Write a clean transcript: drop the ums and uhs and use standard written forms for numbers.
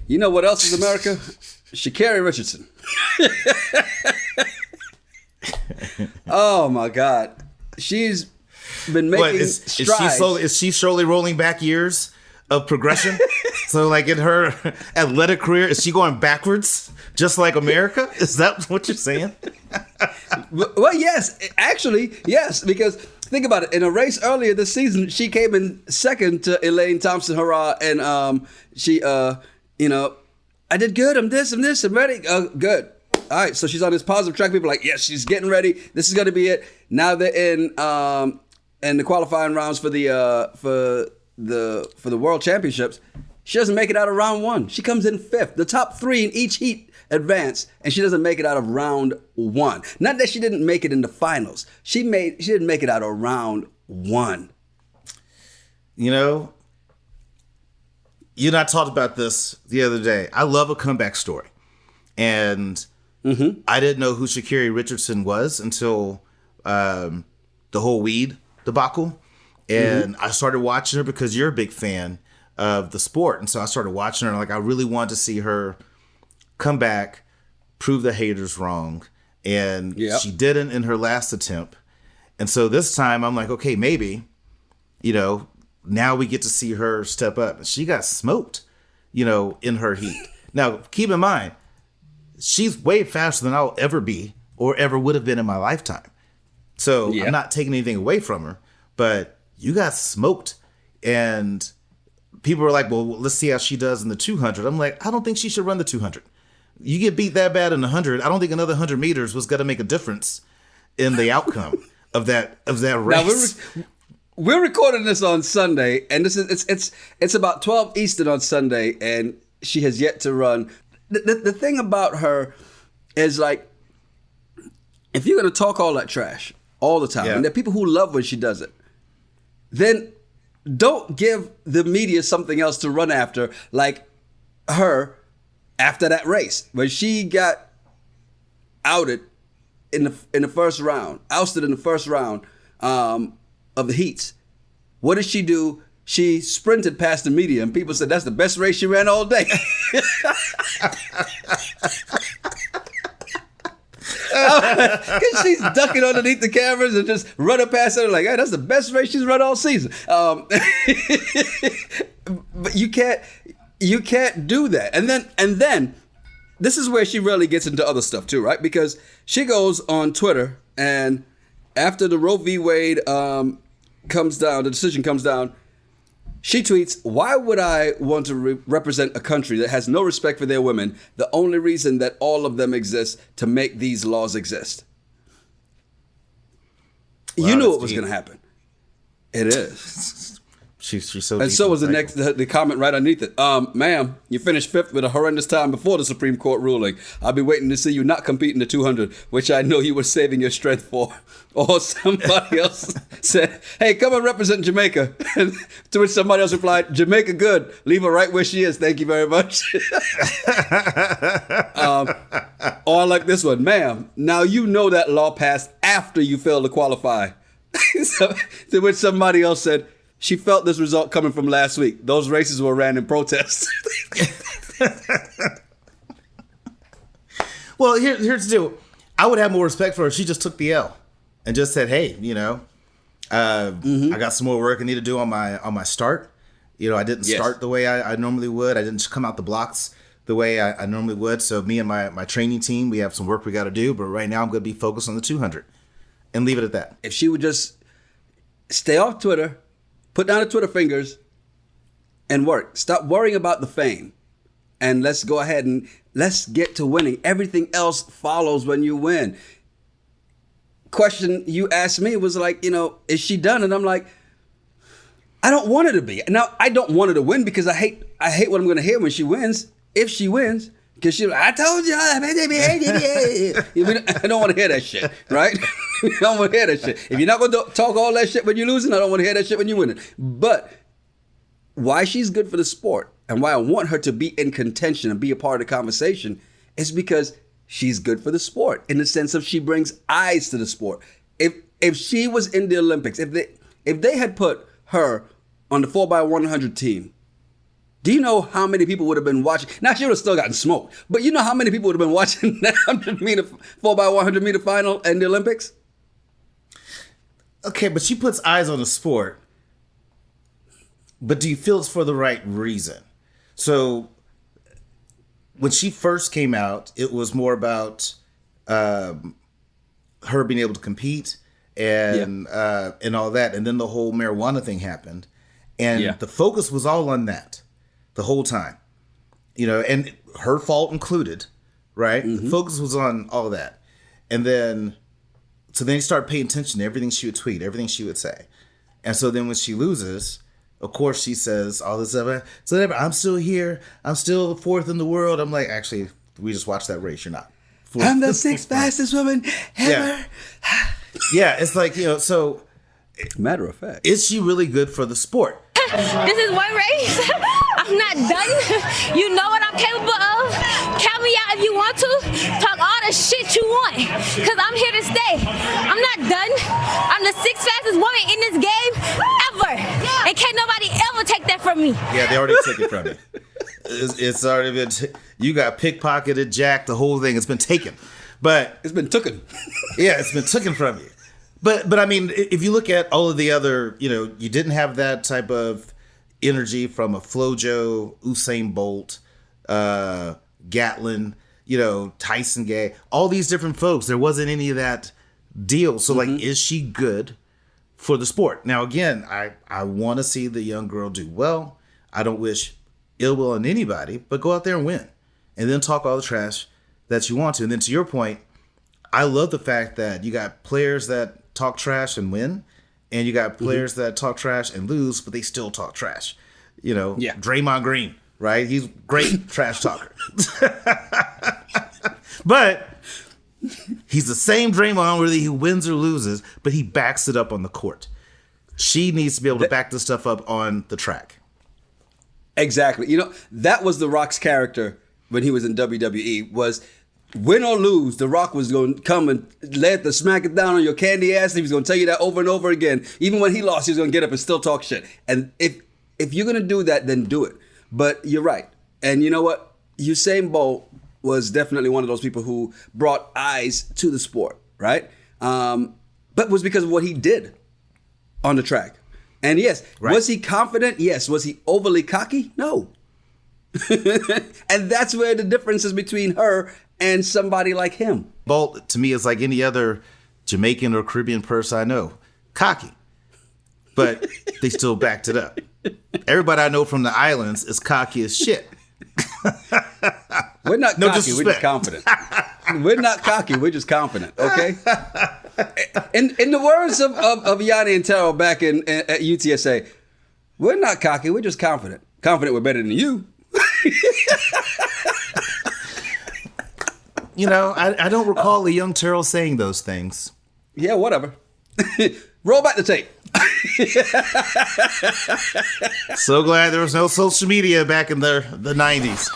You know what else is America? Sha'Carri Richardson. Oh my God, she's been making strides. Is she slowly rolling back years of progression? So, like in her athletic career, is she going backwards, just like America? Is that what you're saying? Well, yes, actually, yes, because think about it. In a race earlier this season, she came in second to Elaine Thompson-Herah, and she, I did good. I'm this, I'm ready. Good. All right, so she's on this positive track. People are like, yes, she's getting ready. This is going to be it. Now they're in the qualifying rounds for the World Championships. She doesn't make it out of round one. She comes in fifth. The top three in each heat advance, and she doesn't make it out of round one. Not that she didn't make it in the finals. She didn't make it out of round one. You know, you and I talked about this the other day. I love a comeback story. And I didn't know who Sha'Carri Richardson was until the whole weed debacle. And I started watching her because you're a big fan of the sport. And so I started watching her, and I really wanted to see her come back, prove the haters wrong. And she didn't in her last attempt. And so this time I'm like, okay, maybe, now we get to see her step up. She got smoked, in her heat. Now, keep in mind, she's way faster than I'll ever be or ever would have been in my lifetime. So I'm not taking anything away from her, but you got smoked. And people are like, well, let's see how she does in the 200. I'm like, I don't think she should run the 200. You get beat that bad in the 100. I don't think another 100 meters was going to make a difference in the outcome of that race. Now, we're recording this on Sunday, and this is it's about 12 Eastern on Sunday, and she has yet to run. The thing about her is, like, if you're going to talk all that trash all the time, and there are people who love when she does it, then don't give the media something else to run after, like her after that race when she got ousted in the first round of the heats. What did she do? She sprinted past the media, and people said that's the best race she ran all day. Because she's ducking underneath the cameras and just running past her like, hey, that's the best race she's run all season. But you can't do that. And then this is where she really gets into other stuff too, right? Because she goes on Twitter, and after the Roe v. Wade the decision comes down, she tweets, why would I want to represent a country that has no respect for their women? The only reason that all of them exist to make these laws exist. Wow, you knew it was going to happen. It is. She's so. And so was the comment right underneath it. Ma'am, you finished fifth with a horrendous time before the Supreme Court ruling. I'll be waiting to see you not compete in the 200, which I know you were saving your strength for. Or somebody else said, hey, come and represent Jamaica. To which somebody else replied, Jamaica good. Leave her right where she is. Thank you very much. Or I like this one. Ma'am, now you know that law passed after you failed to qualify. To which somebody else said, she felt this result coming from last week. Those races were ran in protest. Well, here's the deal. I would have more respect for her if she just took the L and just said, hey, I got some more work I need to do on my start. I didn't start the way I normally would. I didn't come out the blocks the way I normally would. So me and my training team, we have some work we got to do. But right now I'm going to be focused on the 200 and leave it at that. If she would just stay off Twitter, put down the Twitter fingers, and work. Stop worrying about the fame. And let's go ahead and let's get to winning. Everything else follows when you win. Question you asked me was like, is she done? And I'm like, I don't want her to be. Now, I don't want her to win because I hate what I'm going to hear when she wins, if she wins. Because she's like, I told you. I don't want to hear that shit, right? I don't want to hear that shit. If you're not going to talk all that shit when you're losing, I don't want to hear that shit when you're winning. But why she's good for the sport and why I want her to be in contention and be a part of the conversation is because she's good for the sport in the sense of she brings eyes to the sport. If she was in the Olympics, if they had put her on the 4x100 team, Do you know how many people would have been watching? Now, she would have still gotten smoked, but you know how many people would have been watching that 100-meter, 4x100-meter final in the Olympics? Okay, but she puts eyes on the sport. But do you feel it's for the right reason? So when she first came out, it was more about her being able to compete and all that. And then the whole marijuana thing happened. And the focus was all on that the whole time. And her fault included, right? Mm-hmm. The focus was on all that. And then, so then you start paying attention to everything she would tweet, everything she would say. And so then when she loses, of course, she says all this stuff. So I'm still here. I'm still fourth in the world. I'm like, actually, we just watched that race. You're not. Fourth. I'm the sixth fastest woman ever. Yeah, it's like, so. Matter of fact. Is she really good for the sport? This is one race. I'm not done. You know what I'm capable of. Count me out if you want to. Talk all the shit you want. Because I'm here to stay. I'm not done. I'm the sixth fastest woman in this game ever. And can't nobody ever take that from me. Yeah, they already took it from you. It's already been, you got pickpocketed, jacked, the whole thing. It's been taken. But it's been taken. Yeah, it's been taken from you. But I mean, if you look at all of the other, you didn't have that type of energy from a Flojo, Usain Bolt, Gatlin, Tyson Gay, all these different folks. There wasn't any of that deal. So like, is she good for the sport? Now, again, I want to see the young girl do well. I don't wish ill will on anybody, but go out there and win. And then talk all the trash that you want to. And then to your point, I love the fact that you got players that talk trash and win, and you got players that talk trash and lose, but they still talk trash. Draymond Green, right? He's great trash talker. But he's the same Draymond whether he wins or loses, but he backs it up on the court. She needs to be able to back this stuff up on the track. Exactly. That was The Rock's character when he was in WWE, was win or lose, The Rock was going to come and let the smack it down on your candy ass. He was going to tell you that over and over again. Even when he lost, he was going to get up and still talk shit. And if you're going to do that, then do it. But you're right. And you know what? Usain Bolt was definitely one of those people who brought eyes to the sport, right? But was because of what he did on the track. And yes, was he confident? Yes. Was he overly cocky? No. And that's where the difference is between her and somebody like him. Bolt, to me, is like any other Jamaican or Caribbean person I know. Cocky. But they still backed it up. Everybody I know from the islands is cocky as shit. We're not no cocky, disrespect. We're just confident. We're not cocky, we're just confident, okay? In the words of Yanni and Terrell back at UTSA, we're not cocky, we're just confident. Confident we're better than you. I don't recall the young Terrell saying those things. Yeah, whatever. Roll back the tape. So glad there was no social media back in the 90s.